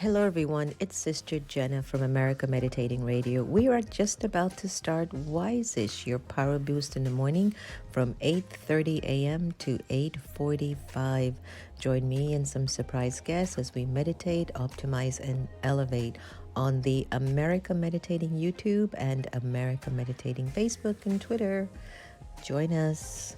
Hello, everyone. It's Sister Jenna from America Meditating Radio. We are just about to start Wise-ish, your power boost in the morning from 8:30 a.m. to 8:45. Join me and some surprise guests as we meditate, optimize, and elevate on the America Meditating YouTube and America Meditating Facebook and Twitter. Join us.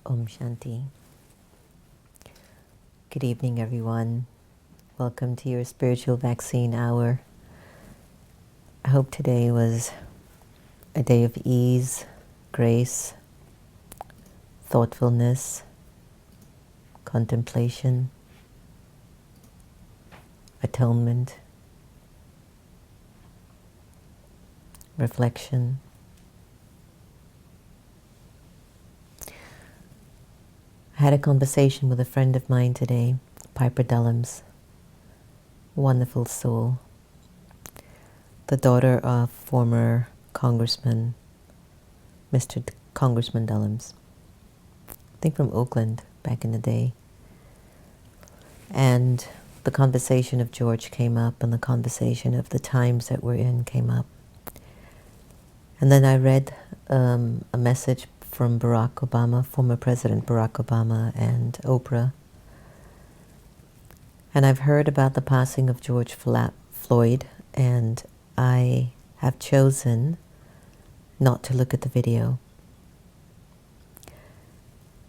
Om Shanti. Good evening, everyone. Welcome to your spiritual vaccine hour. I hope today was a day of ease, grace, thoughtfulness, contemplation, atonement, reflection. I had a conversation with a friend of mine today, Piper Dellums, wonderful soul, the daughter of former Congressman, Mr. Congressman Dellums, I think from Oakland back in the day. And the conversation of George came up, and the conversation of the times that we're in came up. And then I read a message from Barack Obama, former President Barack Obama, and Oprah. And I've heard about the passing of George Floyd, and I have chosen not to look at the video.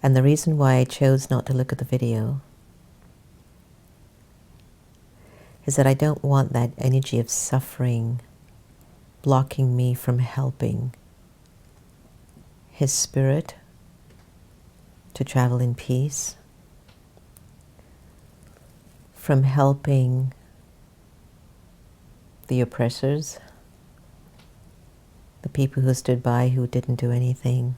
And the reason why I chose not to look at the video is that I don't want that energy of suffering blocking me from helping his spirit to travel in peace, from helping the oppressors, the people who stood by who didn't do anything,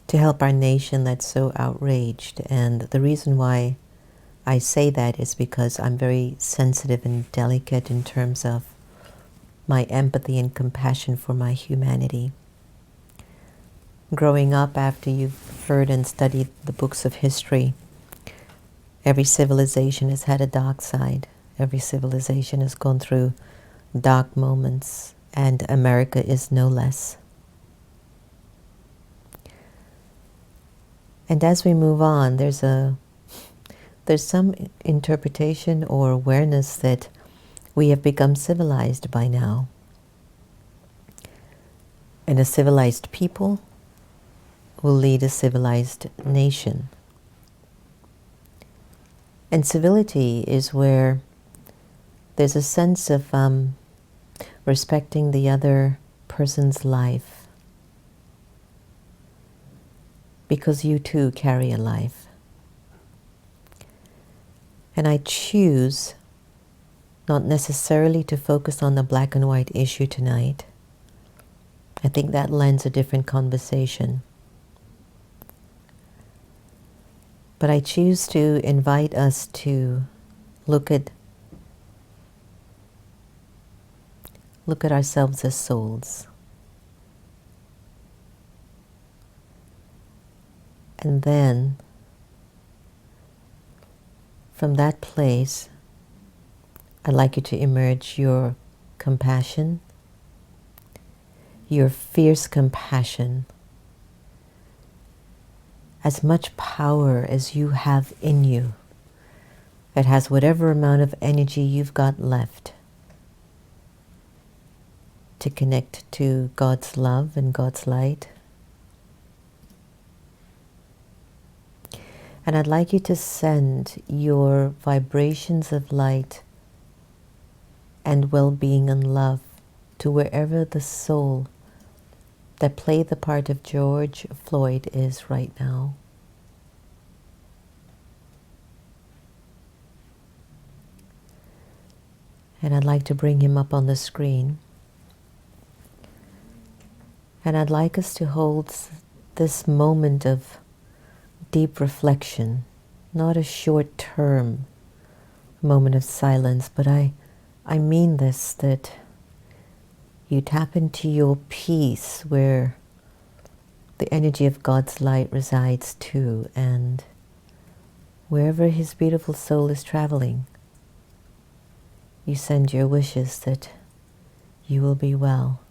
to help our nation that's so outraged. And the reason why I say that is because I'm very sensitive and delicate in terms of my empathy and compassion for my humanity. Growing up, after you've heard and studied the books of history, every civilization has had a dark side. Every civilization has gone through dark moments, and America is no less. And as we move on, there's some interpretation or awareness that we have become civilized by now. And a civilized people will lead a civilized nation. And civility is where there's a sense of respecting the other person's life, because you too carry a life. And I choose not necessarily to focus on the black and white issue tonight. I think that lends a different conversation. But I choose to invite us to look at ourselves as souls. And then, from that place, I'd like you to emerge your compassion, your fierce compassion, as much power as you have in you. It has whatever amount of energy you've got left to connect to God's love and God's light. And I'd like you to send your vibrations of light and well-being and love to wherever the soul that played the part of George Floyd is right now. And I'd like to bring him up on the screen. And I'd like us to hold this moment of deep reflection, not a short-term moment of silence, but I mean this, that you tap into your peace where the energy of God's light resides too, and wherever his beautiful soul is traveling, you send your wishes that you will be well.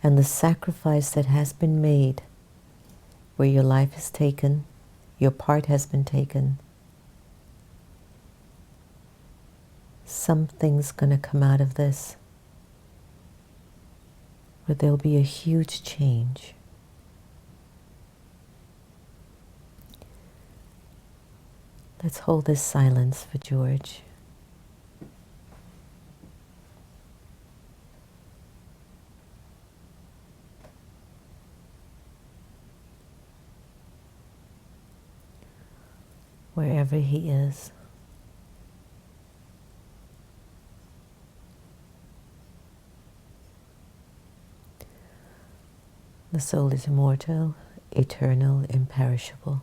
And the sacrifice that has been made, where your life is taken, your part has been taken, something's going to come out of this where there'll be a huge change. Let's hold this silence for George. Wherever he is. The soul is immortal, eternal, imperishable.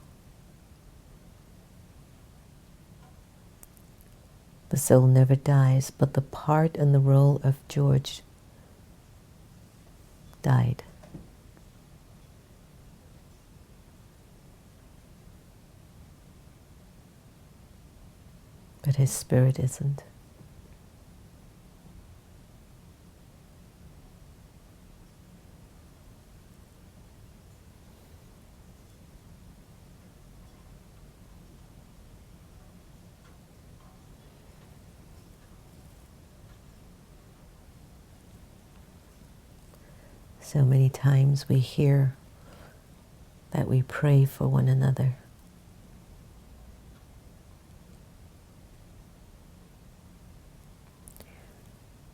The soul never dies, but the part and the role of George died. But his spirit isn't. So many times we hear that we pray for one another.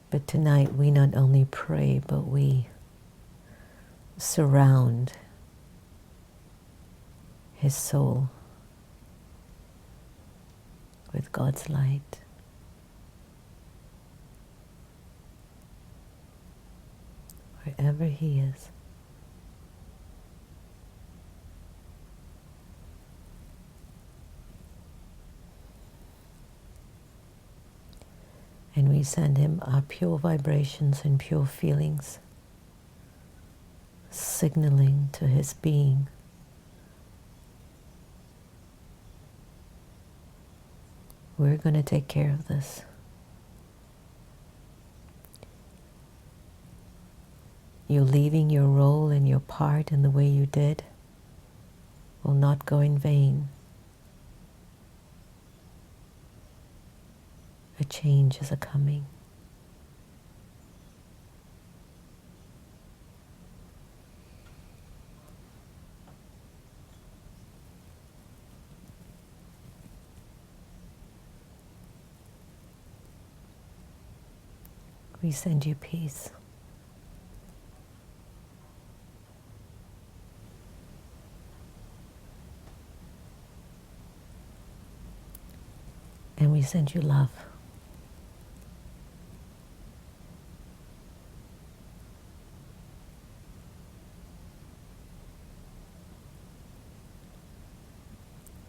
But tonight we not only pray, but we surround his soul with God's light. Wherever he is. And we send him our pure vibrations and pure feelings, signaling to his being we're going to take care of this. You leaving your role and your part in the way you did will not go in vain. A change is a-coming. We send you peace. And we send you love.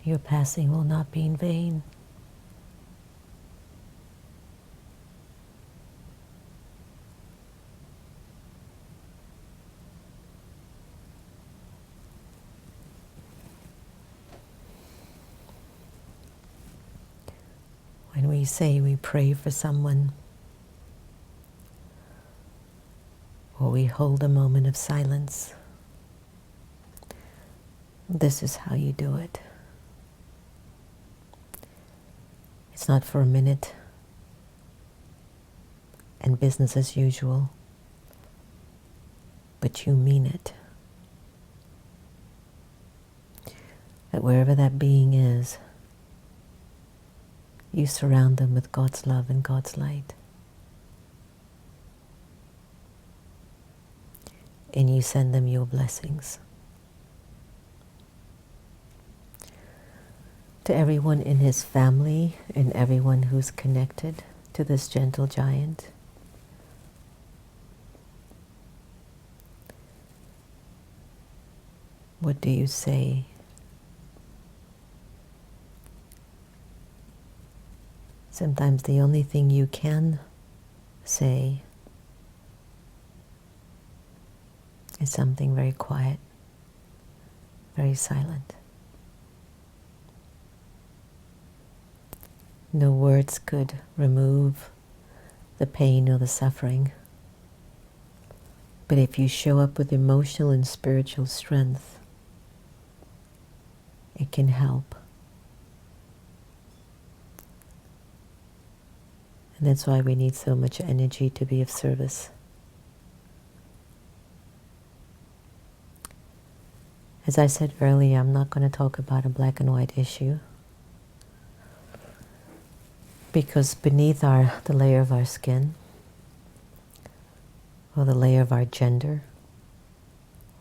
Your passing will not be in vain. When we say we pray for someone, or we hold a moment of silence, this is how you do it. It's not for a minute and business as usual, but you mean it. That wherever that being is, you surround them with God's love and God's light. And you send them your blessings. To everyone in his family and everyone who's connected to this gentle giant, what do you say? Sometimes the only thing you can say is something very quiet, very silent. No words could remove the pain or the suffering. But if you show up with emotional and spiritual strength, it can help. And that's why we need so much energy to be of service. As I said earlier, I'm not going to talk about a black and white issue. Because beneath the layer of our skin, or the layer of our gender,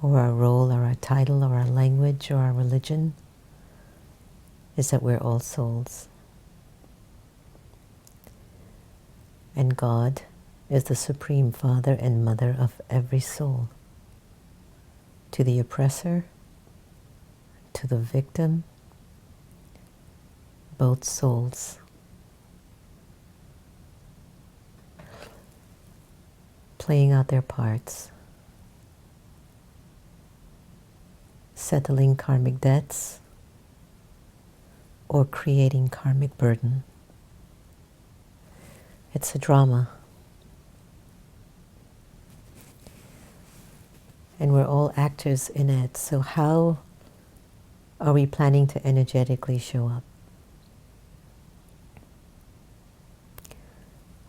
or our role, or our title, or our language, or our religion, is that we're all souls. And God is the supreme father and mother of every soul. To the oppressor, to the victim, both souls. Playing out their parts, settling karmic debts, or creating karmic burden. It's a drama. And we're all actors in it. So how are we planning to energetically show up?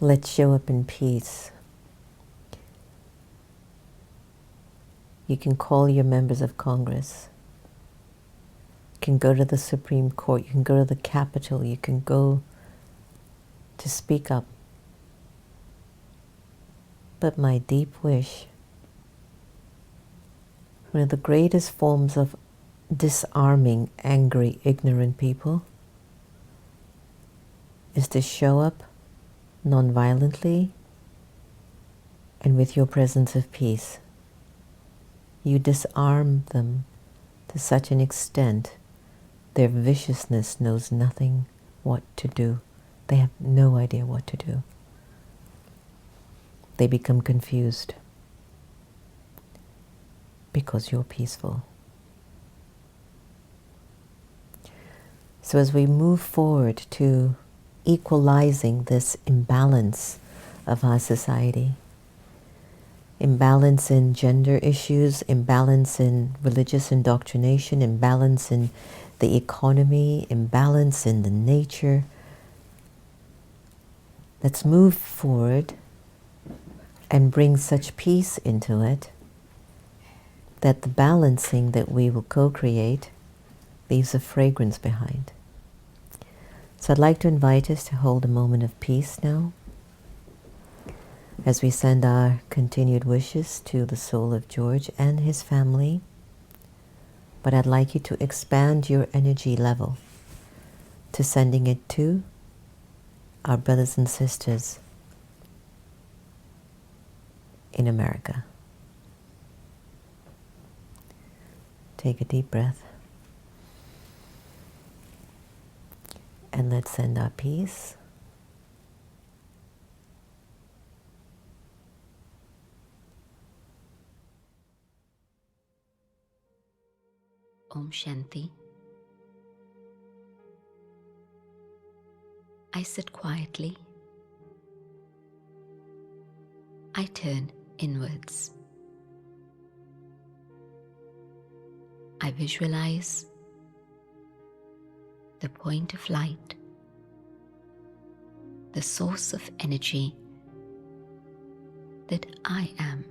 Let's show up in peace. You can call your members of Congress. You can go to the Supreme Court. You can go to the Capitol. You can go to speak up. But my deep wish, one of the greatest forms of disarming angry, ignorant people is to show up non-violently and with your presence of peace. You disarm them to such an extent their viciousness knows nothing what to do. They have no idea what to do. They become confused because you're peaceful. So as we move forward to equalizing this imbalance of our society, imbalance in gender issues, imbalance in religious indoctrination, imbalance in the economy, imbalance in the nature. Let's move forward and bring such peace into it that the balancing that we will co-create leaves a fragrance behind. So I'd like to invite us to hold a moment of peace now, as we send our continued wishes to the soul of George and his family. But I'd like you to expand your energy level to sending it to our brothers and sisters in America. Take a deep breath. And let's send our peace. Om Shanti. I sit quietly. I turn inwards. I visualize the point of light, the source of energy that I am.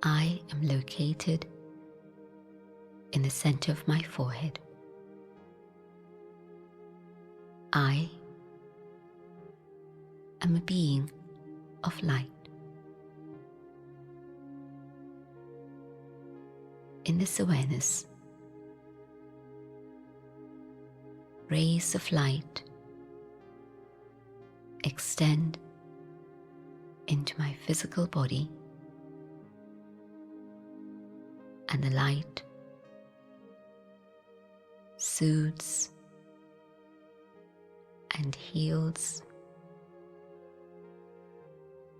I am located in the center of my forehead. I am a being of light. In this awareness, rays of light extend into my physical body, and the light soothes and heals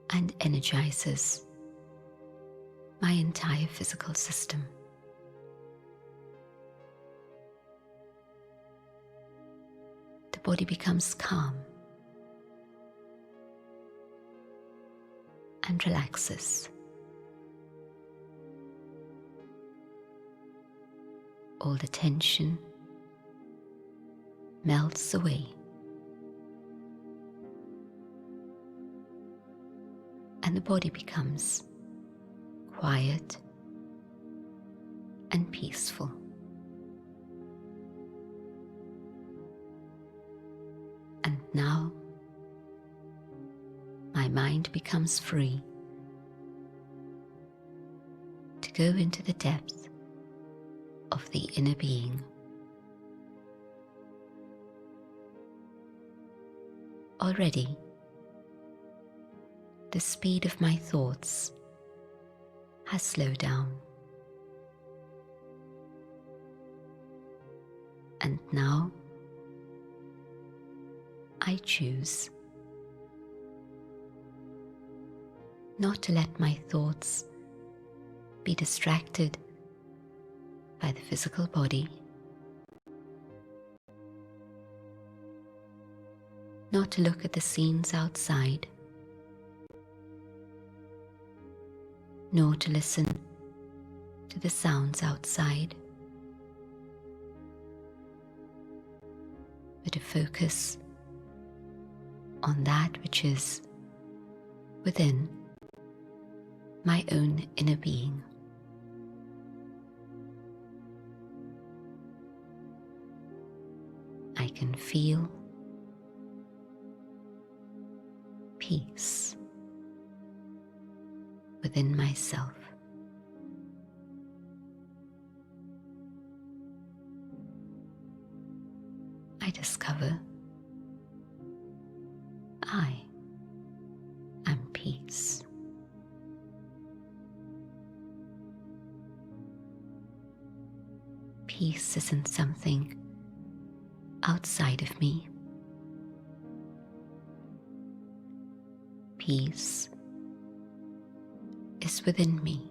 and energizes my entire physical system. The body becomes calm and relaxes. All the tension melts away. And the body becomes quiet and peaceful. now my mind becomes free to go into the depth of the inner being. Already, the speed of my thoughts has slowed down, and now I choose not to let my thoughts be distracted by the physical body, not to look at the scenes outside, nor to listen to the sounds outside, but to focus on that which is within my own inner being. I can feel peace within myself. I discover I am peace. Peace isn't something outside of me. Peace is within me.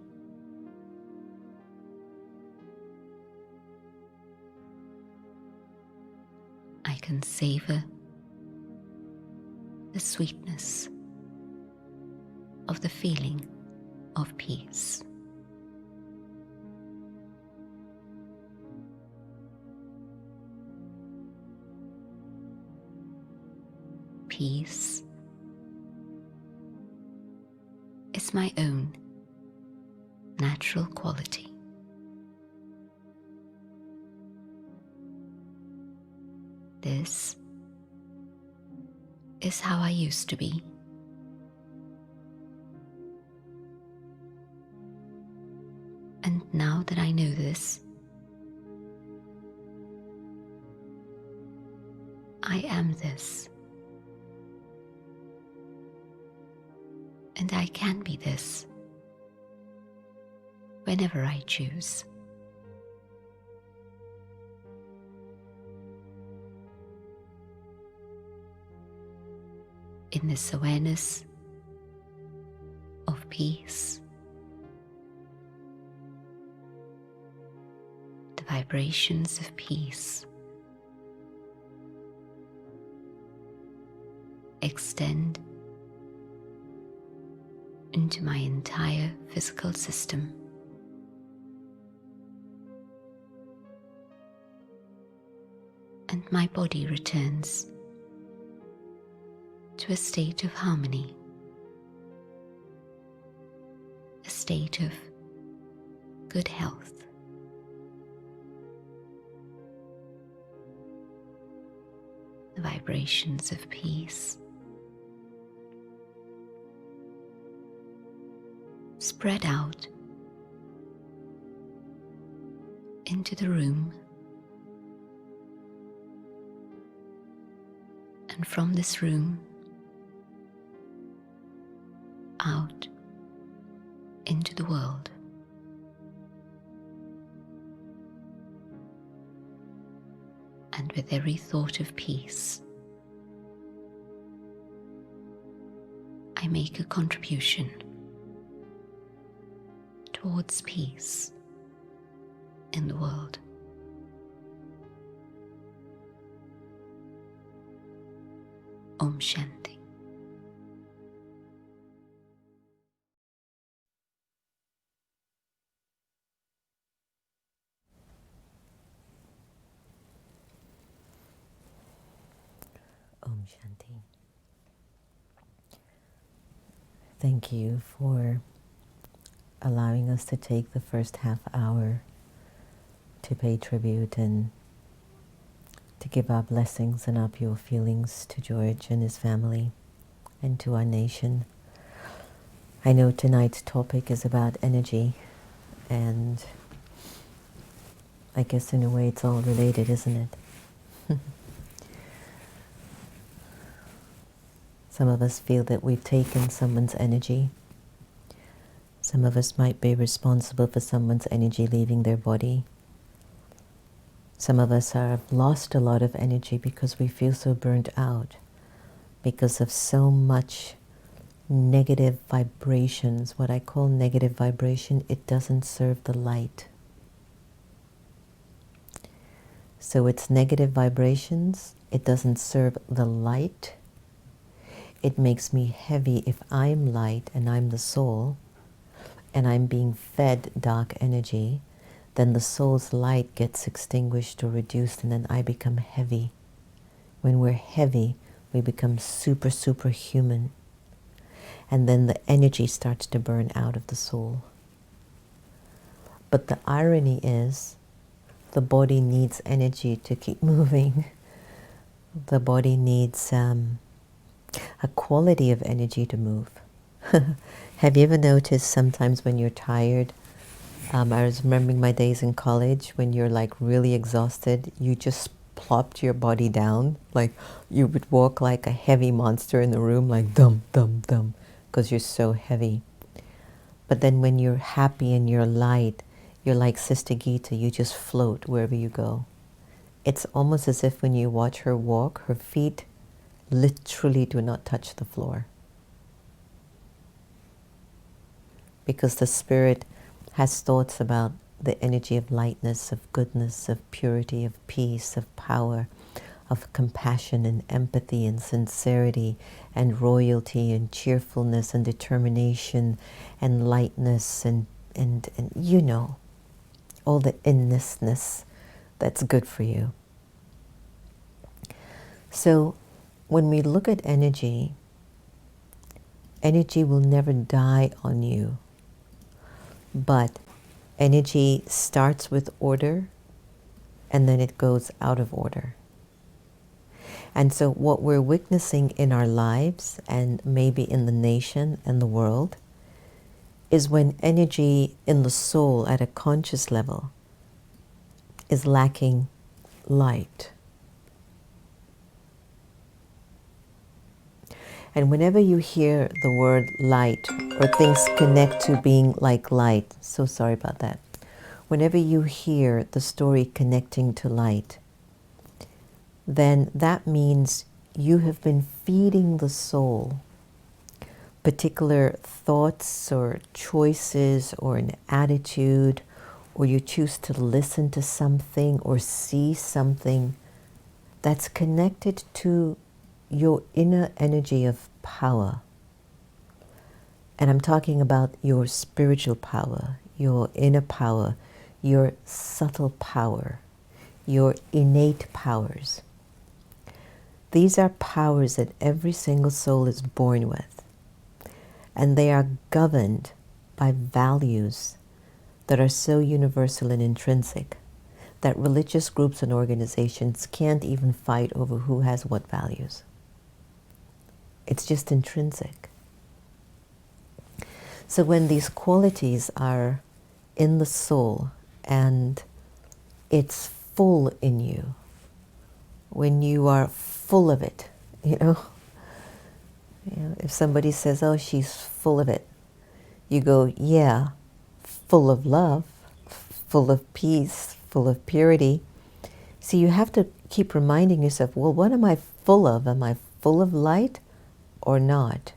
I can savor the sweetness of the feeling of peace. Peace is my own natural quality. This is how I used to be. And now that I know this, I am this. And I can be this whenever I choose. In this awareness of peace, the vibrations of peace extend into my entire physical system. And my body returns to a state of harmony, a state of good health. The vibrations of peace spread out into the room, and from this room out into the world. And with every thought of peace, I make a contribution towards peace in the world. Om Shanti. Om Shanti. Thank you for allowing us to take the first half hour to pay tribute and to to give our blessings and our pure feelings to George and his family and to our nation. I know tonight's topic is about energy, and I guess in a way it's all related, isn't it? Some of us feel that we've taken someone's energy. Some of us might be responsible for someone's energy leaving their body. Some of us have lost a lot of energy because we feel so burnt out because of so much negative vibrations. What I call negative vibration, it doesn't serve the light. So it's negative vibrations, it doesn't serve the light. It makes me heavy if I'm light and I'm the soul, and I'm being fed dark energy. Then the soul's light gets extinguished or reduced, and then I become heavy. When we're heavy, we become super, super human. And then the energy starts to burn out of the soul. But the irony is, the body needs energy to keep moving. The body needs a quality of energy to move. Have you ever noticed sometimes when you're tired, I was remembering my days in college when you're like really exhausted, you just plopped your body down. Like you would walk like a heavy monster in the room, like dum, dum, dum, because you're so heavy. But then when you're happy and you're light, you're like Sister Gita, you just float wherever you go. It's almost as if when you watch her walk, her feet literally do not touch the floor. Because the spirit has thoughts about the energy of lightness, of goodness, of purity, of peace, of power, of compassion and empathy and sincerity and royalty and cheerfulness and determination and lightness and you know, all the inness that's good for you. So when we look at energy, energy will never die on you. But energy starts with order and then it goes out of order. And so what we're witnessing in our lives and maybe in the nation and the world is when energy in the soul at a conscious level is lacking light. And whenever you hear the word light or things connect to being like light, so sorry about that. Whenever you hear the story connecting to light, then that means you have been feeding the soul particular thoughts or choices or an attitude, or you choose to listen to something or see something that's connected to your inner energy of power. And I'm talking about your spiritual power, your inner power, your subtle power, your innate powers. These are powers that every single soul is born with. And they are governed by values that are so universal and intrinsic that religious groups and organizations can't even fight over who has what values. It's just intrinsic. So when these qualities are in the soul and it's full in you, when you are full of it, you know, if somebody says, oh, she's full of it, you go, yeah, full of love, full of peace, full of purity. So you have to keep reminding yourself, well, what am I full of? Am I full of light or not?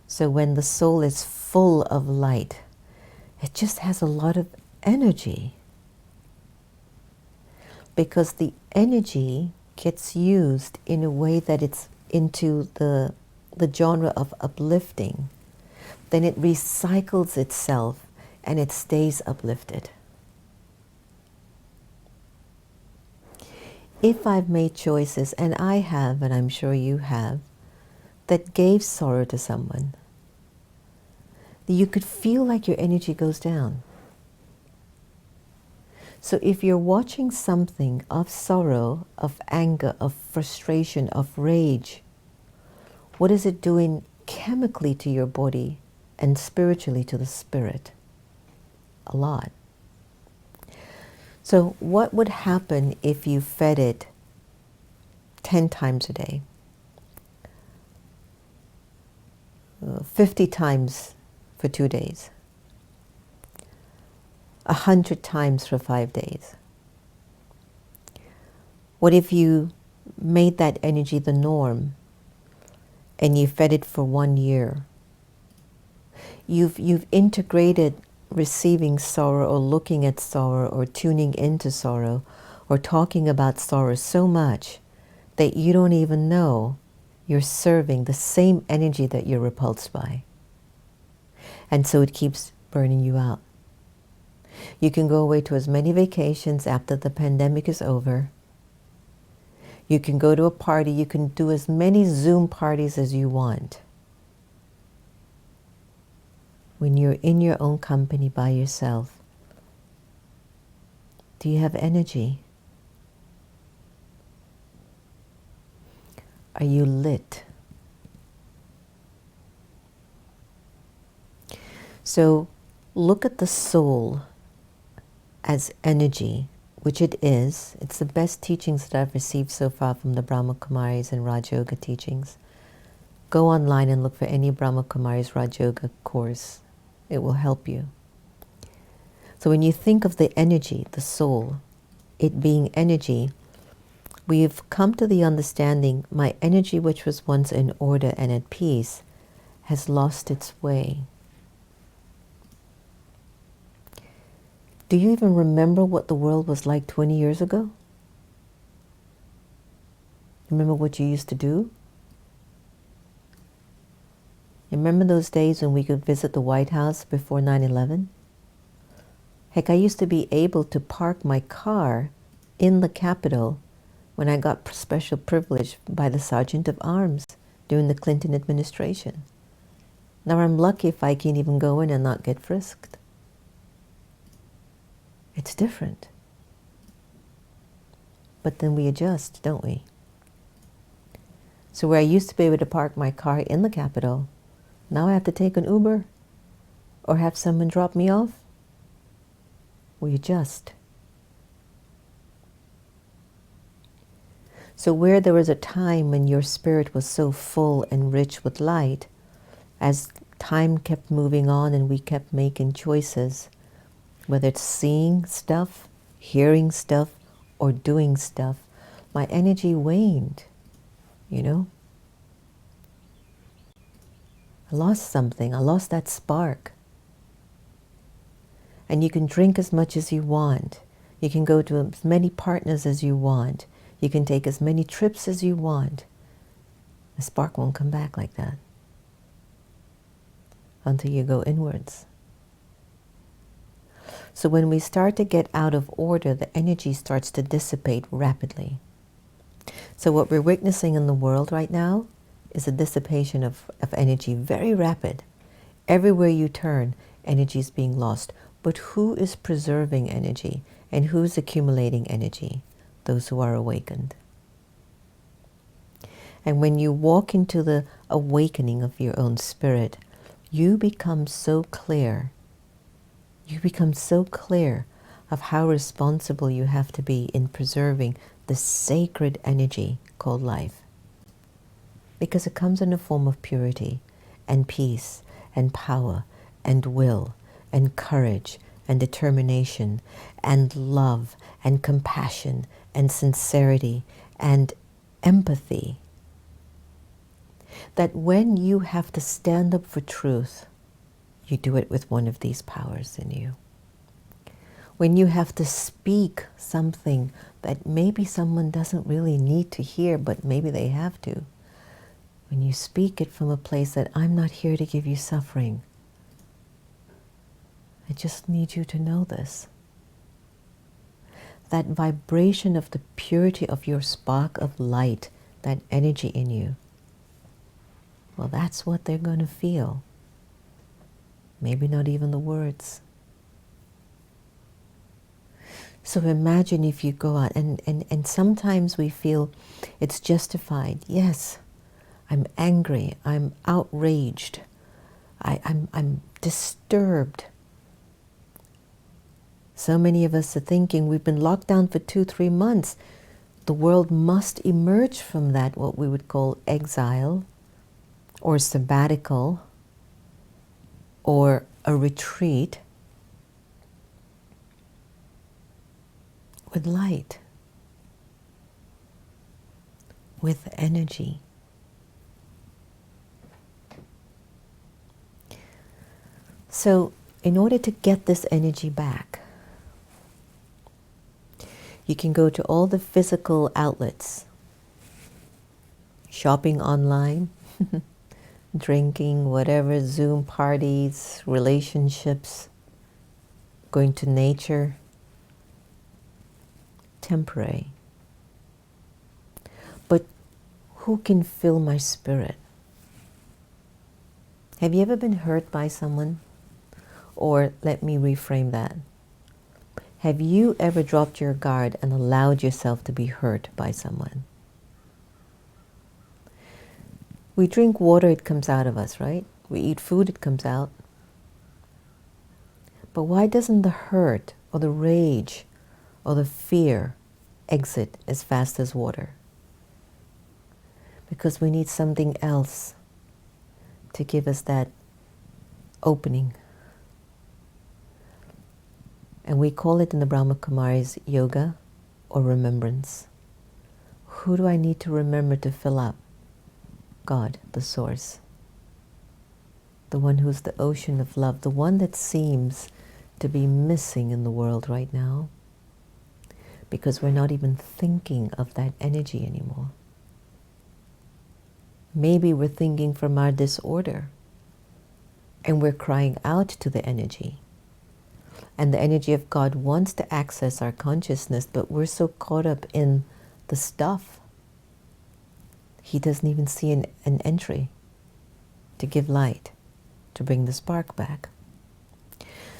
So when the soul is full of light, it just has a lot of energy. Because the energy gets used in a way that it's into the genre of uplifting. Then it recycles itself and it stays uplifted. If I've made choices, and I have, and I'm sure you have, that gave sorrow to someone, you could feel like your energy goes down. So if you're watching something of sorrow, of anger, of frustration, of rage, what is it doing chemically to your body and spiritually to the spirit? A lot. So what would happen if you fed it 10 times a day, 50 times for 2 days, 100 times for 5 days? What if you made that energy the norm and you fed it for 1 year? You've integrated receiving sorrow or looking at sorrow or tuning into sorrow or talking about sorrow so much that you don't even know you're serving the same energy that you're repulsed by. And so it keeps burning you out. You can go away to as many vacations after the pandemic is over. You can go to a party. You can do as many Zoom parties as you want. When you're in your own company by yourself, do you have energy? Are you lit? So look at the soul as energy, which it is. It's the best teachings that I've received so far from the Brahma Kumaris and Raj Yoga teachings. Go online and look for any Brahma Kumaris Raj Yoga course. It will help you. So when you think of the energy, the soul, it being energy, we've come to the understanding my energy, which was once in order and at peace, has lost its way. Do you even remember what the world was like 20 years ago? Remember what you used to do? Remember those days when we could visit the White House before 9/11? Heck, I used to be able to park my car in the Capitol when I got special privilege by the Sergeant of Arms during the Clinton administration. Now I'm lucky if I can even go in and not get frisked. It's different. But then we adjust, don't we? So where I used to be able to park my car in the Capitol, now I have to take an Uber or have someone drop me off. We adjust. So where there was a time when your spirit was so full and rich with light, as time kept moving on and we kept making choices, whether it's seeing stuff, hearing stuff, or doing stuff, my energy waned, you know? I lost something. I lost that spark. And you can drink as much as you want. You can go to as many partners as you want. You can take as many trips as you want. The spark won't come back like that until you go inwards. So when we start to get out of order, the energy starts to dissipate rapidly. So what we're witnessing in the world right now is a dissipation of energy, very rapid. Everywhere you turn, energy is being lost. But who is preserving energy and who's accumulating energy? Those who are awakened. And when you walk into the awakening of your own spirit, you become so clear. You become so clear of how responsible you have to be in preserving the sacred energy called life. Because it comes in the form of purity and peace and power and will and courage and determination and love and compassion and sincerity and empathy. That when you have to stand up for truth, you do it with one of these powers in you. When you have to speak something that maybe someone doesn't really need to hear, but maybe they have to, when you speak it from a place that I'm not here to give you suffering, I just need you to know this. That vibration of the purity of your spark of light, that energy in you, well, that's what they're going to feel. Maybe not even the words. So imagine if you go out, and sometimes we feel it's justified. Yes, I'm angry, I'm outraged, I'm disturbed. So many of us are thinking we've been locked down for 2, 3 months. The world must emerge from that, what we would call exile, or sabbatical, or a retreat, with light, with energy. So, in order to get this energy back, you can go to all the physical outlets, shopping online, drinking, whatever, Zoom parties, relationships, going to nature, temporary. But who can fill my spirit? Have you ever been hurt by someone? Or let me reframe that. Have you ever dropped your guard and allowed yourself to be hurt by someone? We drink water, it comes out of us, right? We eat food, it comes out. But why doesn't the hurt or the rage or the fear exit as fast as water? Because we need something else to give us that opening. And we call it in the Brahma Kumaris yoga or remembrance. Who do I need to remember to fill up? God, the source. The one who's the ocean of love, the one that seems to be missing in the world right now, because we're not even thinking of that energy anymore. Maybe we're thinking from our disorder, and we're crying out to the energy. And the energy of God wants to access our consciousness, but we're so caught up in the stuff. He doesn't even see an entry to give light, to bring the spark back.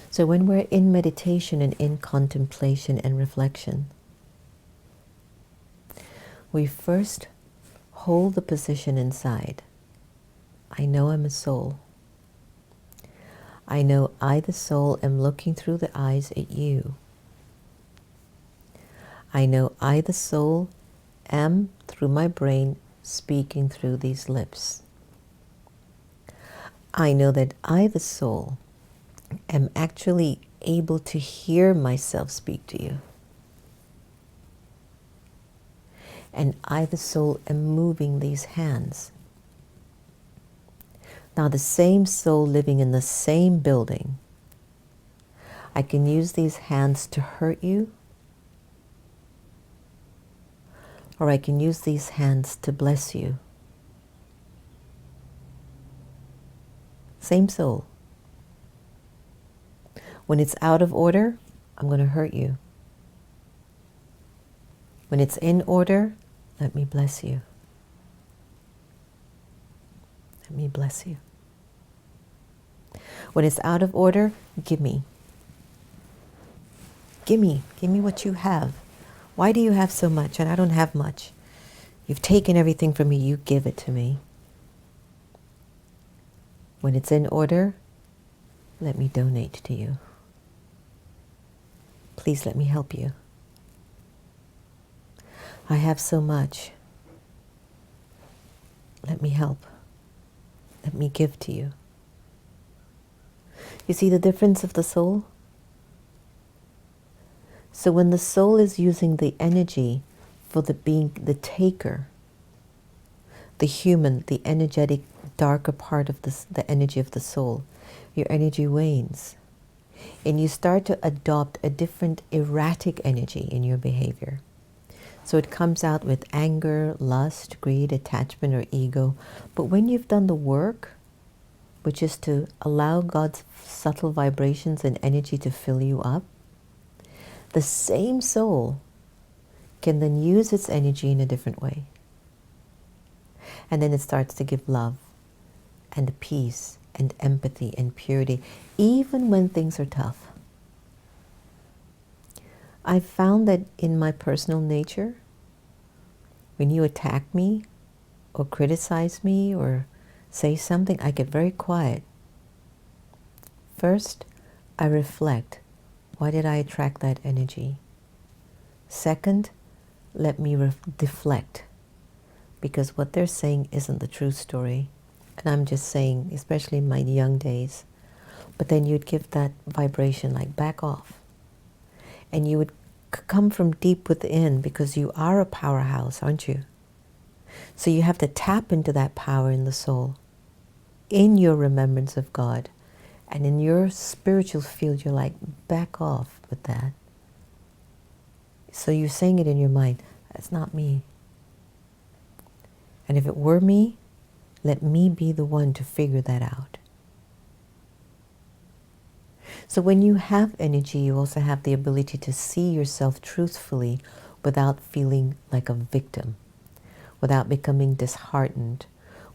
So when we're in meditation and in contemplation and reflection, we first hold the position inside. I know I'm a soul. I know I, the soul, am looking through the eyes at you. I know I, the soul, am, through my brain, speaking through these lips. I know that I, the soul, am actually able to hear myself speak to you. And I, the soul, am moving these hands. Now, the same soul living in the same building, I can use these hands to hurt you, or I can use these hands to bless you. Same soul. When it's out of order, I'm going to hurt you. When it's in order, let me bless you. Let me bless you. When it's out of order, give me. Give me what you have. Why do you have so much and I don't have much? You've taken everything from me, you give it to me. When it's in order, let me donate to you. Please let me help you. I have so much. Let me help. Let me give to you. You see the difference of the soul? So when the soul is using the energy for being the taker, the human, the energetic, darker part of the energy of the soul, your energy wanes. And you start to adopt a different erratic energy in your behavior. So it comes out with anger, lust, greed, attachment, or ego. But when you've done the work, which is to allow God's subtle vibrations and energy to fill you up, the same soul can then use its energy in a different way. And then it starts to give love and peace and empathy and purity, even when things are tough. I found that in my personal nature, when you attack me or criticize me or say something, I get very quiet. First, I reflect. Why did I attract that energy? Second, let me deflect, because what they're saying isn't the true story. And I'm just saying, especially in my young days. But then you'd give that vibration like back off. And you would come from deep within, because you are a powerhouse, aren't you? So you have to tap into that power in the soul, in your remembrance of God. And in your spiritual field, you're like, back off with that. So you're saying it in your mind, that's not me. And if it were me, let me be the one to figure that out. So when you have energy, you also have the ability to see yourself truthfully without feeling like a victim, without becoming disheartened,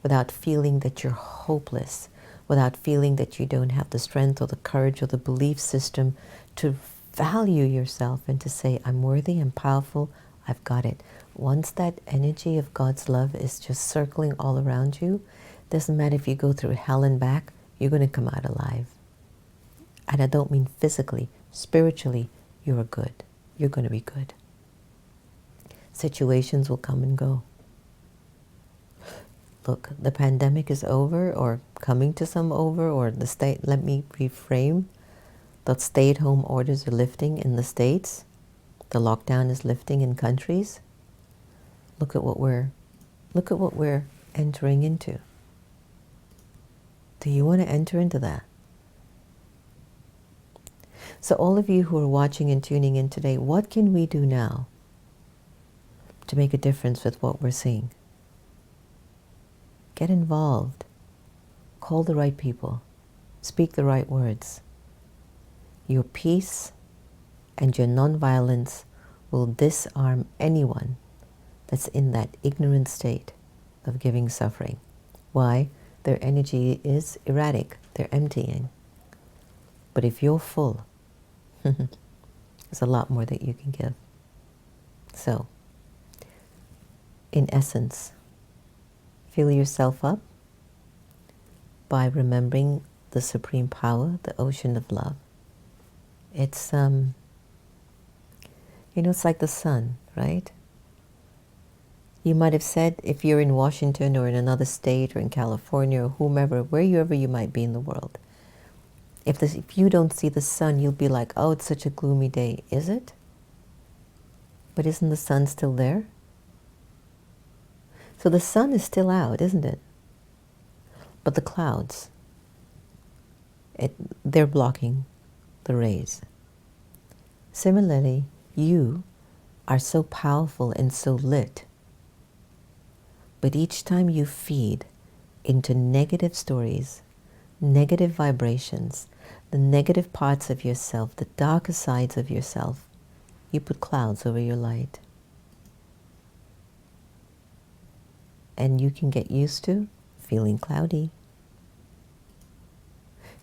without feeling that you're hopeless, without feeling that you don't have the strength or the courage or the belief system to value yourself and to say, I'm worthy, I'm powerful, I've got it. Once that energy of God's love is just circling all around you, doesn't matter if you go through hell and back, you're going to come out alive. And I don't mean physically, spiritually, you are good. You're going to be good. Situations will come and go. Look, the pandemic is over, or coming to some over, or the state, let me reframe, the stay-at-home orders are lifting in the States. The lockdown is lifting in countries. Look at what we're entering into. Do you want to enter into that? So all of you who are watching and tuning in today, what can we do now to make a difference with what we're seeing? Get involved. Call the right people. Speak the right words. Your peace and your nonviolence will disarm anyone that's in that ignorant state of giving suffering. Why? Their energy is erratic. They're emptying. But if you're full, there's a lot more that you can give. So, in essence, fill yourself up by remembering the supreme power, the ocean of love. It's, it's like the sun, right? You might have said, if you're in Washington or in another state or in California or whomever, wherever you might be in the world, if you don't see the sun, you'll be like, oh, it's such a gloomy day. Is it? But isn't the sun still there? So the sun is still out, isn't it? But the clouds, they're blocking the rays. Similarly, you are so powerful and so lit, but each time you feed into negative stories, negative vibrations, the negative parts of yourself, the darker sides of yourself, you put clouds over your light. And you can get used to feeling cloudy.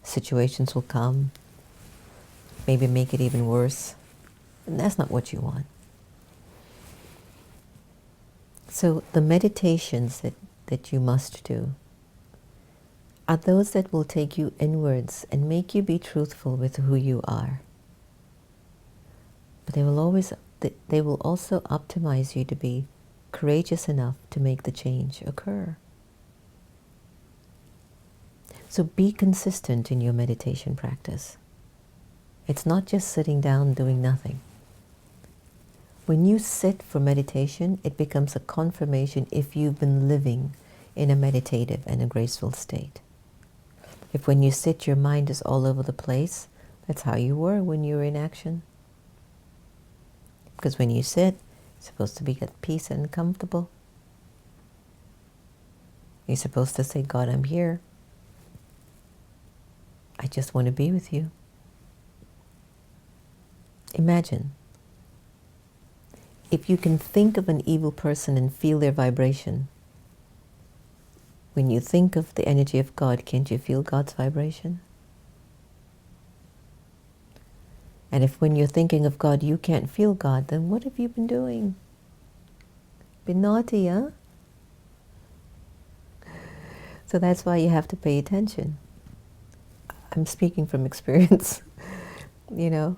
Situations will come, maybe make it even worse. And that's not what you want. So the meditations that you must do are those that will take you inwards and make you be truthful with who you are. But they will also optimize you to be courageous enough to make the change occur. So be consistent in your meditation practice. It's not just sitting down doing nothing. When you sit for meditation, it becomes a confirmation if you've been living in a meditative and a graceful state. If when you sit, your mind is all over the place, that's how you were when you were in action. Because when you sit, you're supposed to be at peace and comfortable. You're supposed to say, God, I'm here. I just want to be with you. Imagine, if you can think of an evil person and feel their vibration, when you think of the energy of God, can't you feel God's vibration? And if when you're thinking of God, you can't feel God, then what have you been doing? Been naughty, huh? So that's why you have to pay attention. I'm speaking from experience, you know,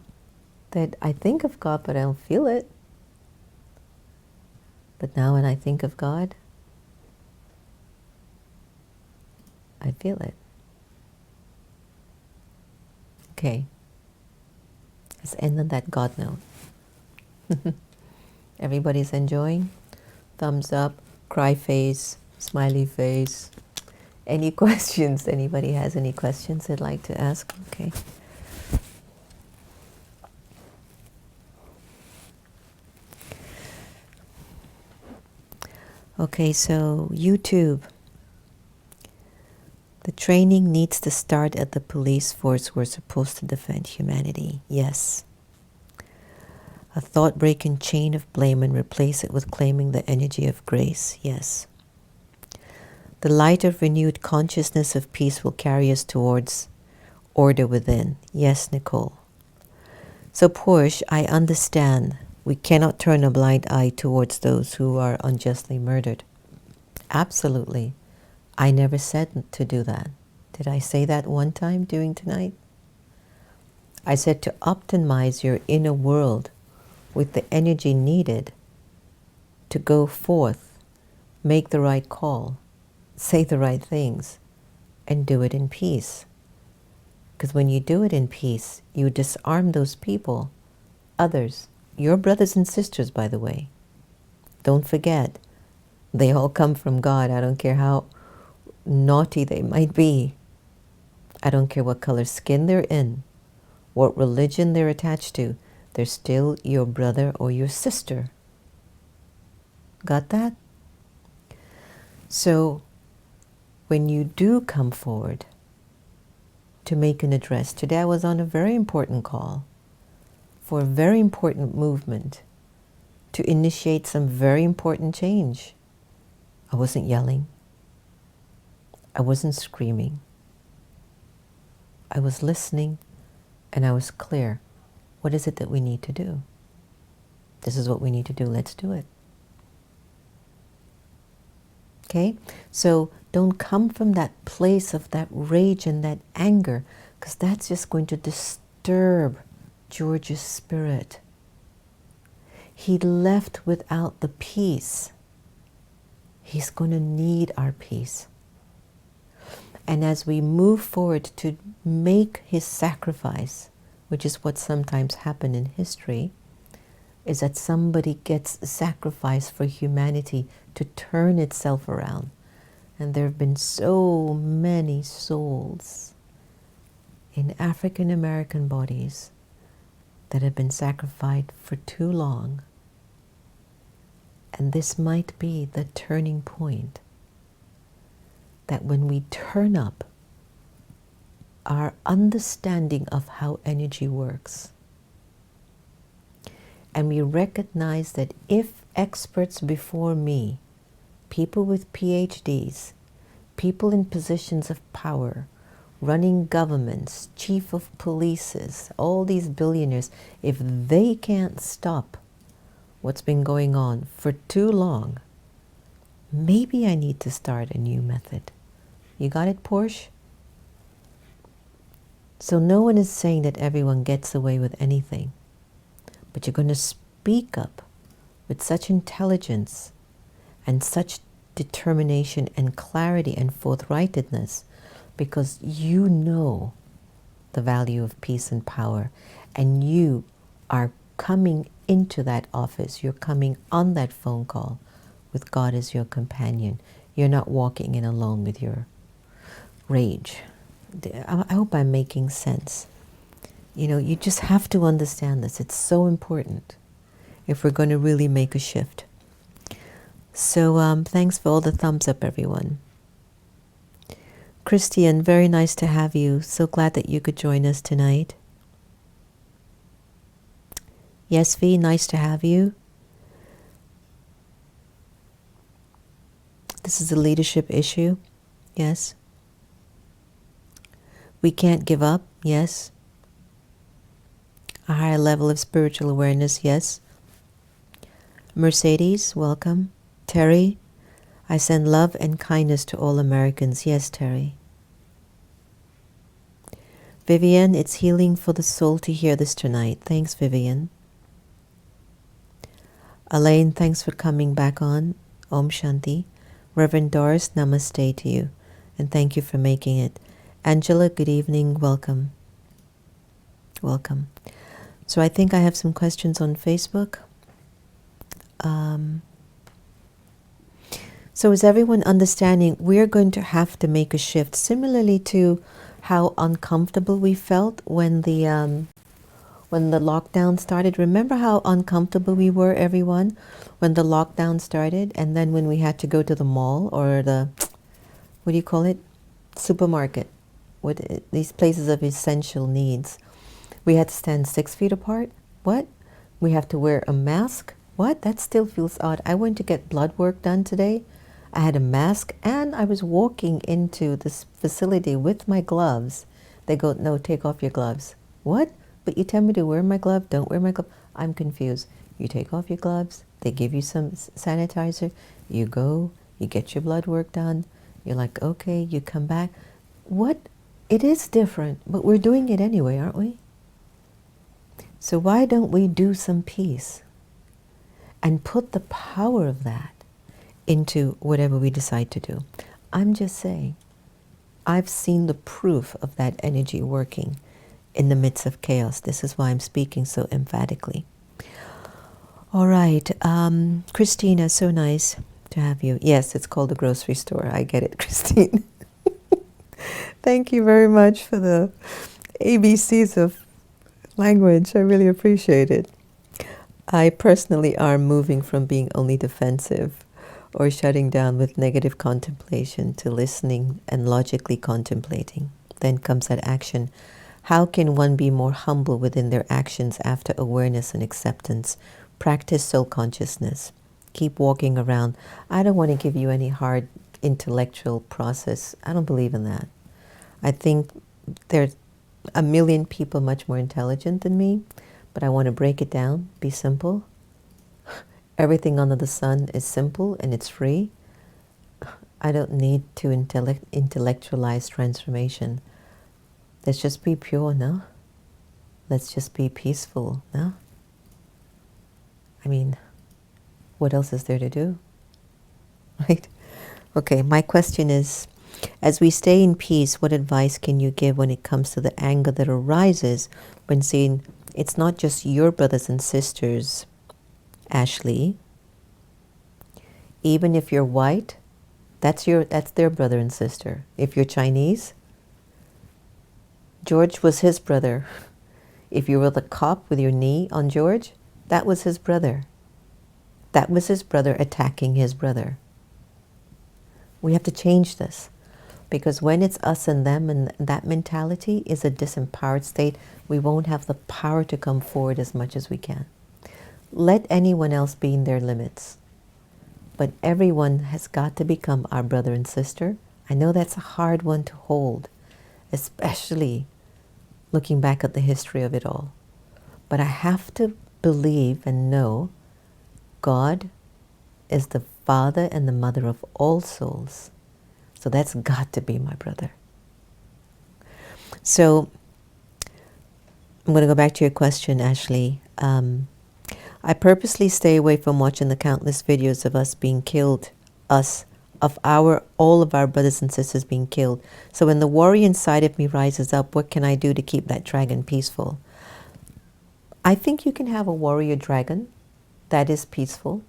that I think of God, but I don't feel it. But now when I think of God, I feel it. Okay, let's end on that God note. Everybody's enjoying? Thumbs up, cry face, smiley face. Any questions? Anybody has any questions they'd like to ask? Okay. Okay, so YouTube. The training needs to start at the police force. We're supposed to defend humanity. Yes. A thought-breaking chain of blame and replace it with claiming the energy of grace. Yes. The light of renewed consciousness of peace will carry us towards order within. Yes, Nicole. So, Porsche, I understand we cannot turn a blind eye towards those who are unjustly murdered. Absolutely. I never said to do that. Did I say that one time during tonight? I said to optimize your inner world with the energy needed to go forth, make the right call, say the right things, and do it in peace. Because when you do it in peace, you disarm those people, others, your brothers and sisters, by the way. Don't forget, they all come from God. I don't care how naughty they might be. I don't care what color skin they're in, what religion they're attached to. They're still your brother or your sister. Got that? So, when you do come forward to make an address, today I was on a very important call for a very important movement to initiate some very important change. I wasn't yelling. I wasn't screaming. I was listening and I was clear. What is it that we need to do? This is what we need to do. Let's do it. Okay? So don't come from that place of that rage and that anger, because that's just going to disturb George's spirit. He left without the peace. He's going to need our peace. And as we move forward to make his sacrifice, which is what sometimes happened in history, is that somebody gets sacrificed for humanity to turn itself around. And there have been so many souls in African American bodies that have been sacrificed for too long. And this might be the turning point, that when we turn up our understanding of how energy works, and we recognize that if experts before me, people with PhDs, people in positions of power, running governments, chief of polices, all these billionaires, if they can't stop what's been going on for too long, maybe I need to start a new method. You got it, Porsche? So no one is saying that everyone gets away with anything, but you're going to speak up with such intelligence and such determination and clarity and forthrightedness, because you know the value of peace and power, and you are coming into that office, you're coming on that phone call with God as your companion. You're not walking in alone with your rage. I hope I'm making sense. You know, you just have to understand this. It's so important if we're going to really make a shift. So thanks for all the thumbs up, everyone. Christian, very nice to have you. So glad that you could join us tonight. Yes, V, nice to have you. This is a leadership issue. Yes. We can't give up. Yes. A higher level of spiritual awareness, yes. Mercedes, welcome. Terry, I send love and kindness to all Americans. Yes, Terry. Vivian, it's healing for the soul to hear this tonight. Thanks, Vivian. Elaine, thanks for coming back on. Om Shanti. Reverend Doris, namaste to you. And thank you for making it. Angela, good evening. Welcome. Welcome. So I think I have some questions on Facebook. So is everyone understanding we're going to have to make a shift, similarly to how uncomfortable we felt when the lockdown started? Remember how uncomfortable we were, everyone, when the lockdown started, and then when we had to go to the mall or the, what do you call it, supermarket, these places of essential needs. We had to stand 6 feet apart. What? We have to wear a mask. What? That still feels odd. I went to get blood work done today. I had a mask and I was walking into this facility with my gloves. They go, no, take off your gloves. What? But you tell me to wear my glove, don't wear my glove. I'm confused. You take off your gloves, they give you some sanitizer, you go, you get your blood work done, you're like, okay, you come back. What? It is different, but we're doing it anyway, aren't we? So why don't we do some peace and put the power of that into whatever we decide to do? I'm just saying, I've seen the proof of that energy working in the midst of chaos. This is why I'm speaking so emphatically. All right, Christina, so nice to have you. Yes, it's called the grocery store. I get it, Christine. Thank you very much for the ABCs of language. I really appreciate it. I personally are moving from being only defensive or shutting down with negative contemplation to listening and logically contemplating. Then comes that action. How can one be more humble within their actions after awareness and acceptance? Practice soul consciousness. Keep walking around. I don't want to give you any hard intellectual process. I don't believe in that. I think there's a million people much more intelligent than me, but I want to break it down, be simple. Everything under the sun is simple and it's free. I don't need to intellectualize transformation. Let's just be pure, no? Let's just be peaceful, no? I mean, what else is there to do? Right? Okay, my question is, as we stay in peace, what advice can you give when it comes to the anger that arises when seeing it's not just your brothers and sisters, Ashley. Even if you're white, that's their brother and sister. If you're Chinese, George was his brother. If you were the cop with your knee on George, that was his brother. That was his brother attacking his brother. We have to change this, because when it's us and them and that mentality is a disempowered state, we won't have the power to come forward as much as we can. Let anyone else be in their limits. But everyone has got to become our brother and sister. I know that's a hard one to hold, especially looking back at the history of it all. But I have to believe and know God is the father and the mother of all souls. So that's got to be my brother. So I'm going to go back to your question, Ashley. I purposely stay away from watching the countless videos of us being killed, all of our brothers and sisters being killed. So when the warrior inside of me rises up, what can I do to keep that dragon peaceful? I think you can have a warrior dragon that is peaceful.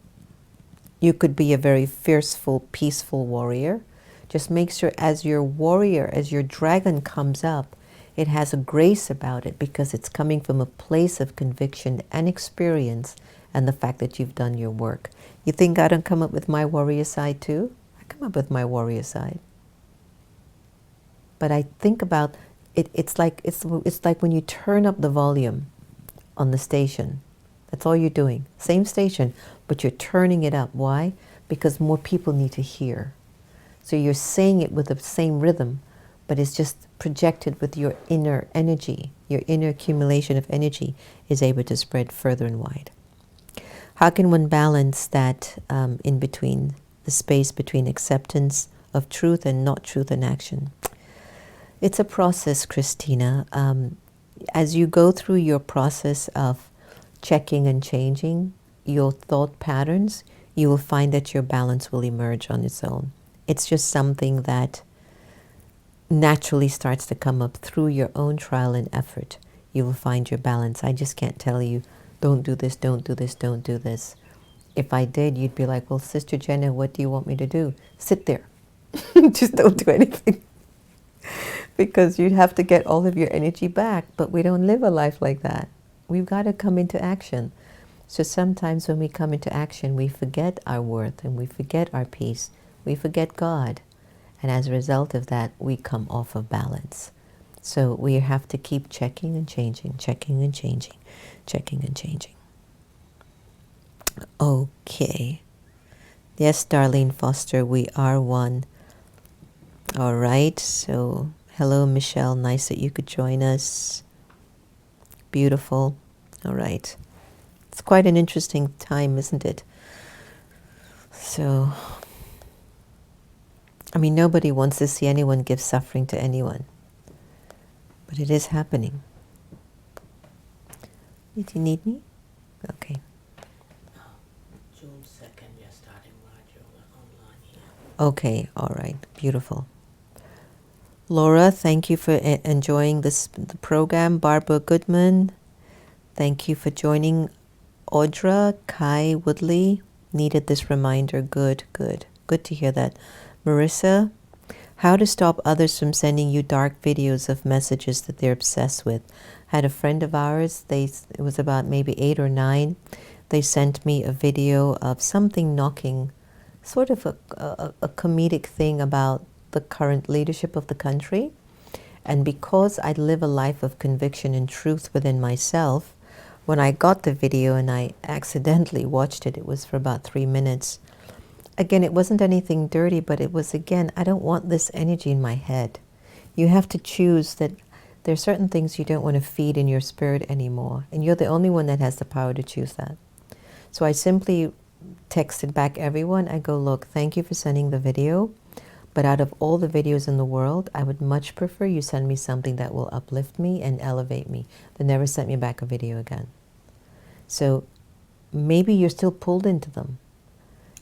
You could be a very fierceful, peaceful warrior. Just make sure as your warrior, as your dragon comes up, it has a grace about it because it's coming from a place of conviction and experience and the fact that you've done your work. You think I don't come up with my warrior side too? I come up with my warrior side. But I think about it, it's like when you turn up the volume on the station. That's all you're doing. Same station, but you're turning it up. Why? Because more people need to hear. So you're saying it with the same rhythm, but it's just projected with your inner energy. Your inner accumulation of energy is able to spread further and wide. How can one balance that in between, the space between acceptance of truth and not truth in action? It's a process, Christina. As you go through your process of checking and changing your thought patterns, you will find that your balance will emerge on its own. It's just something that naturally starts to come up through your own trial and effort. You will find your balance. I just can't tell you, don't do this, don't do this, don't do this. If I did, you'd be like, well, Sister Jenna, what do you want me to do? Sit there. Just don't do anything. Because you'd have to get all of your energy back. But we don't live a life like that. We've got to come into action. So sometimes when we come into action, we forget our worth and we forget our peace. We forget God. And as a result of that, we come off of balance. So we have to keep checking and changing, checking and changing, checking and changing. Okay. Yes, Darlene Foster, we are one. All right. So hello, Michelle. Nice that you could join us. Beautiful. All right. It's quite an interesting time, isn't it? So, I mean, nobody wants to see anyone give suffering to anyone. But it is happening. Did you need me? Okay. June 2nd, we are starting radio online here. Okay, all right. Beautiful. Laura, thank you for enjoying the program. Barbara Goodman, thank you for joining. Audra, Kai Woodley, needed this reminder. Good, good. Good to hear that. Marissa, how to stop others from sending you dark videos of messages that they're obsessed with. Had a friend of ours, it was about maybe 8 or 9. They sent me a video of something knocking, sort of a comedic thing about the current leadership of the country. And because I live a life of conviction and truth within myself, when I got the video and I accidentally watched it, it was for about 3 minutes. Again, it wasn't anything dirty, but it was, again, I don't want this energy in my head. You have to choose that there are certain things you don't want to feed in your spirit anymore. And you're the only one that has the power to choose that. So I simply texted back everyone. I go, look, thank you for sending the video. But out of all the videos in the world, I would much prefer you send me something that will uplift me and elevate me. They never sent me back a video again. So maybe you're still pulled into them.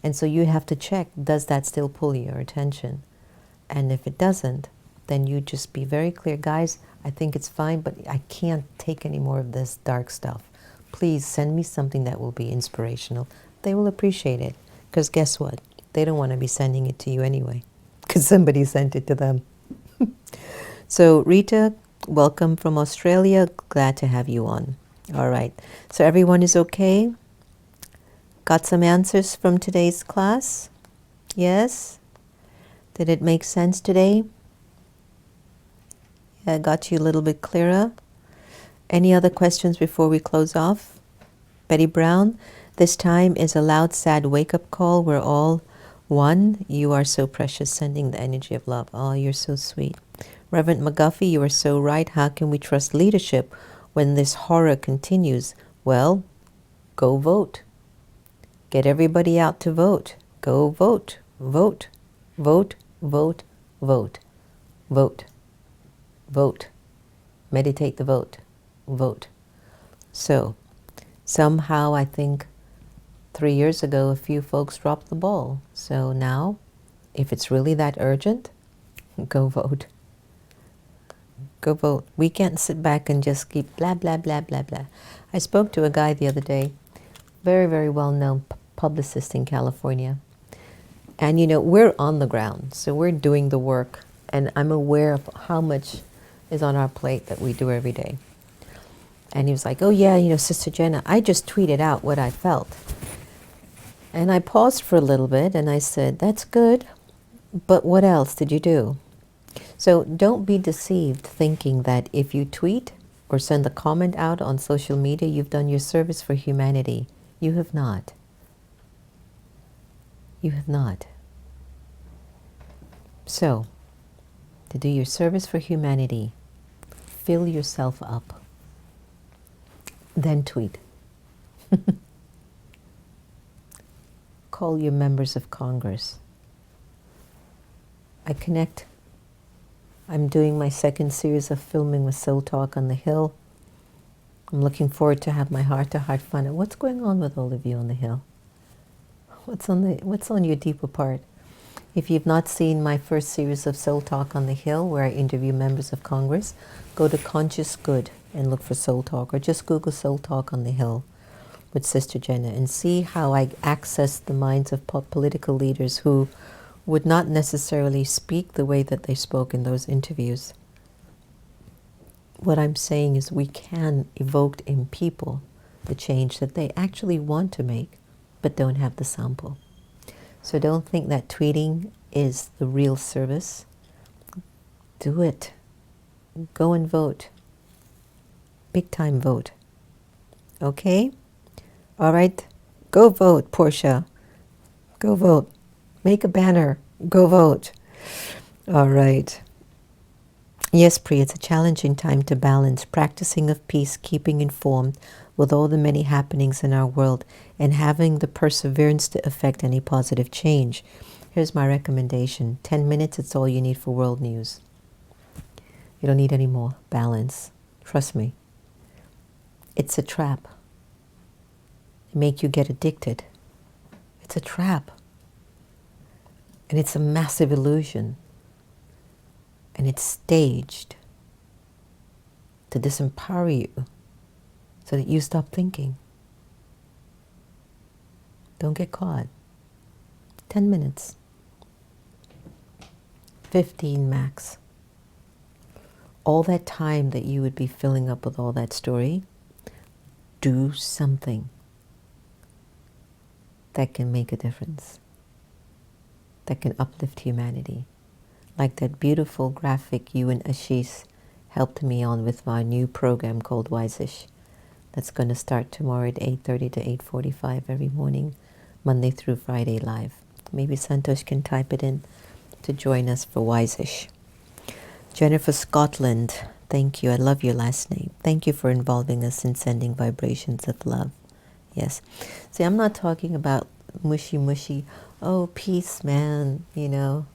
And so you have to check, does that still pull your attention? And if it doesn't, then you just be very clear. Guys, I think it's fine, but I can't take any more of this dark stuff. Please send me something that will be inspirational. They will appreciate it. Because guess what? They don't want to be sending it to you anyway. Because somebody sent it to them. So Rita, welcome from Australia. Glad to have you on. All right. So everyone is okay? Got some answers from today's class? Yes? Did it make sense today? Yeah, got you a little bit clearer. Any other questions before we close off? Betty Brown, this time is a loud, sad wake-up call. We're all one. You are so precious, sending the energy of love. Oh, you're so sweet. Reverend McGuffey, you are so right. How can we trust leadership when this horror continues? Well, go vote. Get everybody out to vote. Go vote. Vote. Vote. Vote. Vote. Vote. Vote. Meditate the vote. Vote. So, somehow I think 3 years ago a few folks dropped the ball. So now, if it's really that urgent, go vote. Go vote. We can't sit back and just keep blah, blah, blah, blah, blah. I spoke to a guy the other day, very, very well-known publicist in California. And, you know, we're on the ground, so we're doing the work. And I'm aware of how much is on our plate that we do every day. And he was like, oh, yeah, you know, Sister Jenna, I just tweeted out what I felt. And I paused for a little bit, and I said, that's good, but what else did you do? So don't be deceived thinking that if you tweet or send a comment out on social media, you've done your service for humanity. You have not. You have not. So, to do your service for humanity. Fill yourself up. Then tweet. Call your members of Congress. I connect. I'm doing my second series of filming with Soul Talk on the Hill. I'm looking forward to have my heart-to-heart fun. What's going on with all of you on the Hill? What's on your deeper part? If you've not seen my first series of Soul Talk on the Hill, where I interview members of Congress, go to Conscious Good and look for Soul Talk, or just Google Soul Talk on the Hill with Sister Jenna, and see how I access the minds of political leaders who would not necessarily speak the way that they spoke in those interviews. What I'm saying is we can evoke in people the change that they actually want to make, but don't have the sample. So don't think that tweeting is the real service. Do it. Go and vote. Big time vote. Okay? All right? Go vote, Portia. Go vote. Make a banner. Go vote. All right. Yes, Pri, it's a challenging time to balance practicing of peace, keeping informed with all the many happenings in our world, and having the perseverance to effect any positive change. Here's my recommendation. 10 minutes, it's all you need for world news. You don't need any more. Balance. Trust me. It's a trap. It makes you get addicted. It's a trap. And it's a massive illusion. And it's staged to disempower you so that you stop thinking. Don't get caught. 10 minutes. 15 max. All that time that you would be filling up with all that story, do something that can make a difference, that can uplift humanity. Like that beautiful graphic you and Ashish helped me on with my new program called Wise-ish. That's going to start tomorrow at 8:30 to 8:45 every morning, Monday through Friday live. Maybe Santosh can type it in to join us for Wise-ish. Jennifer Scotland, thank you. I love your last name. Thank you for involving us in sending vibrations of love. Yes. See, I'm not talking about mushy, oh, peace, man, you know,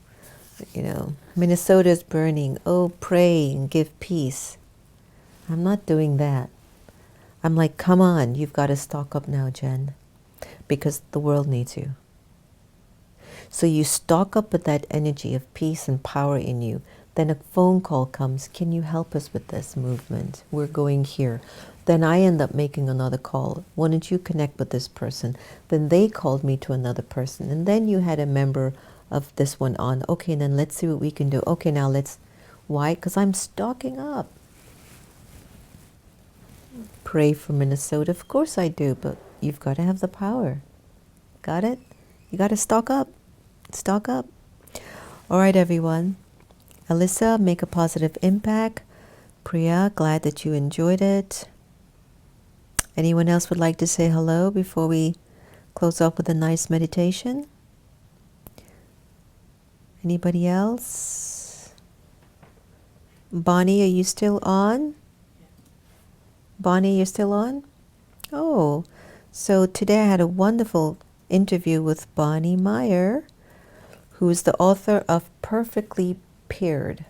Minnesota's burning, oh, pray and give peace. I'm not doing that. I'm like, come on, you've got to stock up now, Jen, because the world needs you. So you stock up with that energy of peace and power in you. Then a phone call comes, can you help us with this movement? We're going here. Then I end up making another call. Why don't you connect with this person? Then they called me to another person. And then you had a member of this one on. Okay, then let's see what we can do. Okay, now let's... Why? Because I'm stocking up. Pray for Minnesota. Of course I do, but you've got to have the power. Got it? You got to stock up. Stock up. All right, everyone. Alyssa, make a positive impact. Priya, glad that you enjoyed it. Anyone else would like to say hello before we close off with a nice meditation? Anybody else? Bonnie, are you still on? Bonnie, you're still on? Oh, so today I had a wonderful interview with Bonnie Meyer, who is the author of Perfectly Paired.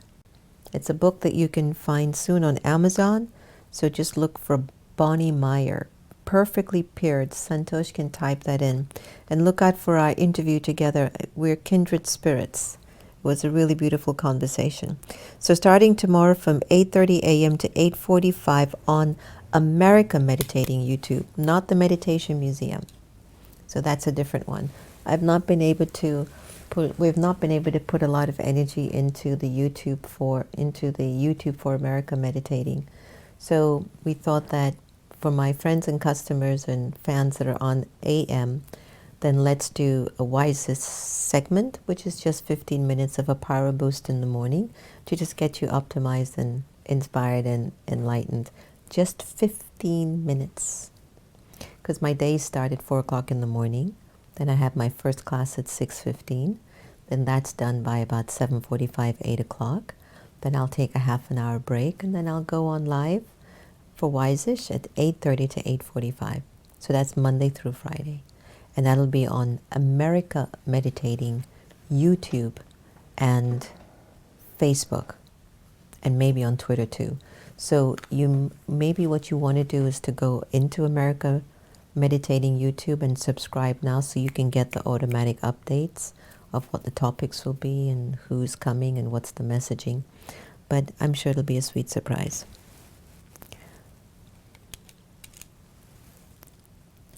It's a book that you can find soon on Amazon, so just look for Bonnie Meyer, Perfectly Paired. Santosh can type that in. And look out for our interview together. We're kindred spirits. It was a really beautiful conversation. So starting tomorrow from 8:30 a.m. to 8:45 on America Meditating YouTube, not the Meditation Museum. So that's a different one. We've not been able to put a lot of energy into the YouTube for America Meditating. So we thought that for my friends and customers and fans that are on AM, then let's do a Wisest segment, which is just 15 minutes of a power boost in the morning to just get you optimized and inspired and enlightened. Just 15 minutes. Because my days start at 4 o'clock in the morning. Then I have my first class at 6:15. Then that's done by about 7:45, 8 o'clock. Then I'll take a half an hour break, and then I'll go on live for Wise-ish at 8:30 to 8:45. So that's Monday through Friday. And that'll be on America Meditating YouTube and Facebook, and maybe on Twitter too. So maybe what you want to do is to go into America Meditating YouTube and subscribe now, so you can get the automatic updates of what the topics will be and who's coming and what's the messaging. But I'm sure it'll be a sweet surprise.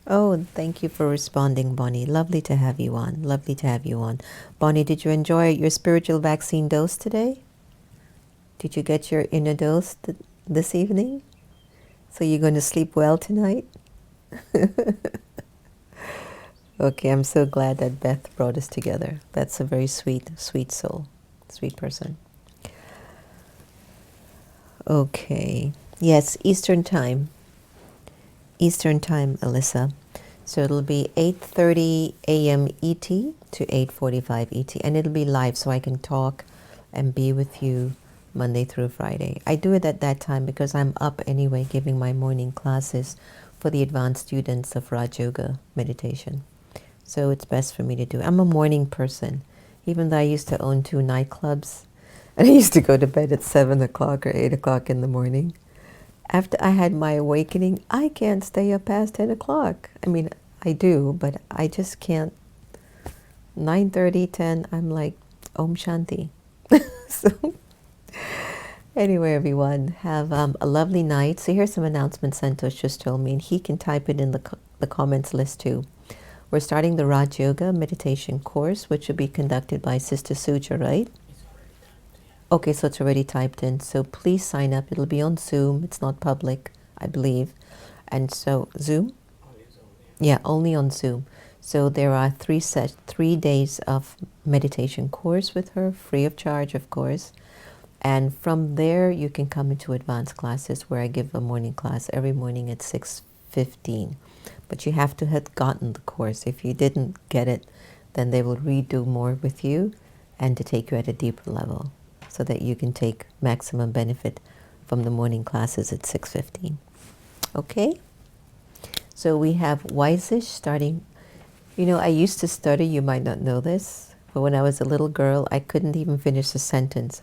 Oh, thank you for responding, Bonnie. Lovely to have you on. Lovely to have you on. Bonnie, did you enjoy your spiritual vaccine dose today? Did you get your inner dose this evening? So you're going to sleep well tonight? Okay, I'm so glad that Beth brought us together. That's a very sweet, sweet soul. Sweet person. Okay. Yes, Eastern time. Eastern time, Alyssa. So it'll be 8:30 a.m. ET to 8:45 ET. And it'll be live, so I can talk and be with you Monday through Friday. I do it at that time because I'm up anyway giving my morning classes for the advanced students of Raj Yoga meditation. So it's best for me to do it. I'm a morning person. Even though I used to own 2 nightclubs, and I used to go to bed at 7 o'clock or 8 o'clock in the morning. After I had my awakening, I can't stay up past 10 o'clock. I mean, I do, but I just can't. 9:30, 10, I'm like, Om Shanti. So, anyway, everyone, have a lovely night. So here's some announcements Santosh just told me, and he can type it in the comments list too. We're starting the Raj Yoga meditation course, which will be conducted by Sister Suja, right? It's already typed, yeah. Okay, so it's already typed in. So please sign up. It'll be on Zoom. It's not public, I believe. And so, Zoom? Only Zoom, yeah. Yeah, only on Zoom. So there are 3 days of meditation course with her, free of charge, of course. And from there, you can come into advanced classes where I give a morning class every morning at 6:15. But you have to have gotten the course. If you didn't get it, then they will redo more with you and to take you at a deeper level so that you can take maximum benefit from the morning classes at 6:15. Okay? So we have Wise-ish starting. You know, I used to stutter. You might not know this. But when I was a little girl, I couldn't even finish a sentence.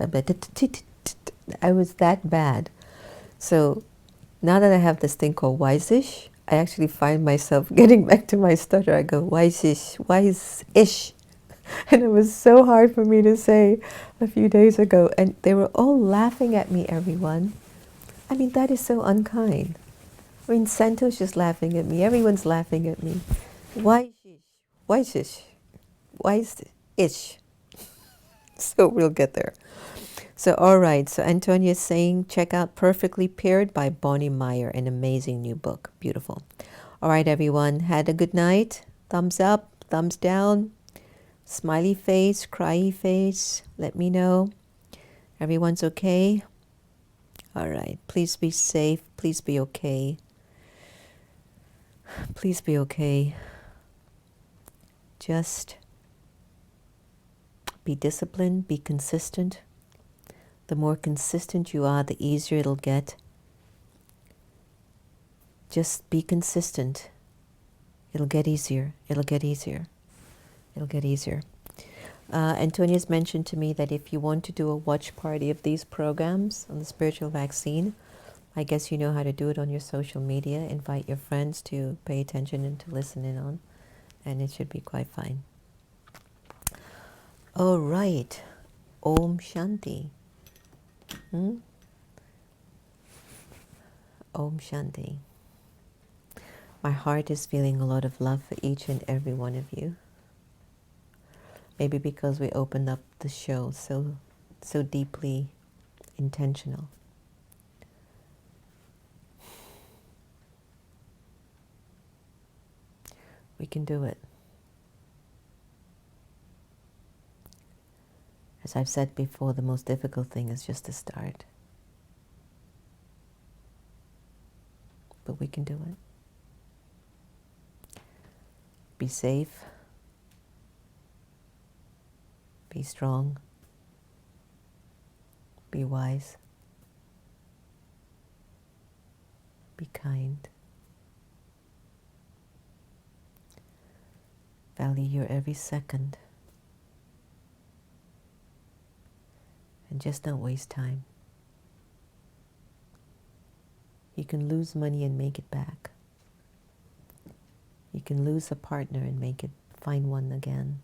I was that bad. So now that I have this thing called Wise-ish, I actually find myself getting back to my stutter. I go, Wise-ish, Wise-ish. And it was so hard for me to say a few days ago. And they were all laughing at me, everyone. I mean, that is so unkind. I mean, Santosh is laughing at me. Everyone's laughing at me. Wise-ish, Wise-ish, Wise-ish. So we'll get there. So, all right. So Antonia's saying, check out Perfectly Paired by Bonnie Meyer, an amazing new book. Beautiful. All right, everyone. Had a good night. Thumbs up, thumbs down, smiley face, cryy face. Let me know. Everyone's okay? All right. Please be safe. Please be okay. Please be okay. Just be disciplined, be consistent. The more consistent you are, the easier it'll get. Just be consistent. It'll get easier. It'll get easier. It'll get easier. Antonia's mentioned to me that if you want to do a watch party of these programs on the spiritual vaccine, I guess you know how to do it on your social media. Invite your friends to pay attention and to listen in on, and it should be quite fine. All right. Om Shanti. Om Shanti. My heart is feeling a lot of love for each and every one of you. Maybe because we opened up the show so deeply intentional. We can do it. As I've said before, the most difficult thing is just to start. But we can do it. Be safe. Be strong. Be wise. Be kind. Value your every second. And just don't waste time. You can lose money and make it back. You can lose a partner and find one again.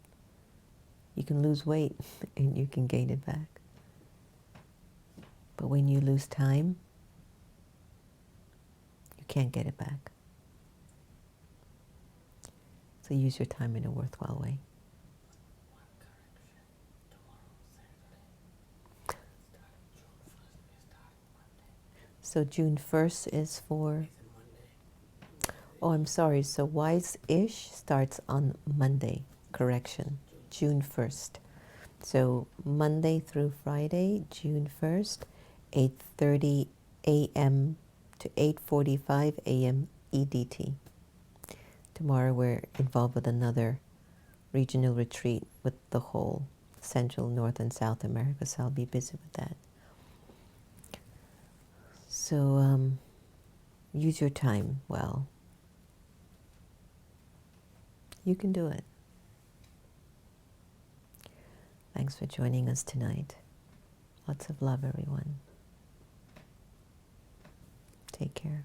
You can lose weight and you can gain it back. But when you lose time, you can't get it back. So use your time in a worthwhile way. One correction. Tomorrow, Saturday. Starting June 1st, we start Monday. So June 1st is for... It's a Monday. Oh, I'm sorry. So Wise-ish starts on Monday. Correction. June 1st. So Monday through Friday, June 1st, 8:30 a.m. to 8:45 a.m. EDT. Tomorrow we're involved with another regional retreat with the whole Central, North, and South America, so I'll be busy with that. So use your time well. You can do it. Thanks for joining us tonight. Lots of love, everyone. Take care.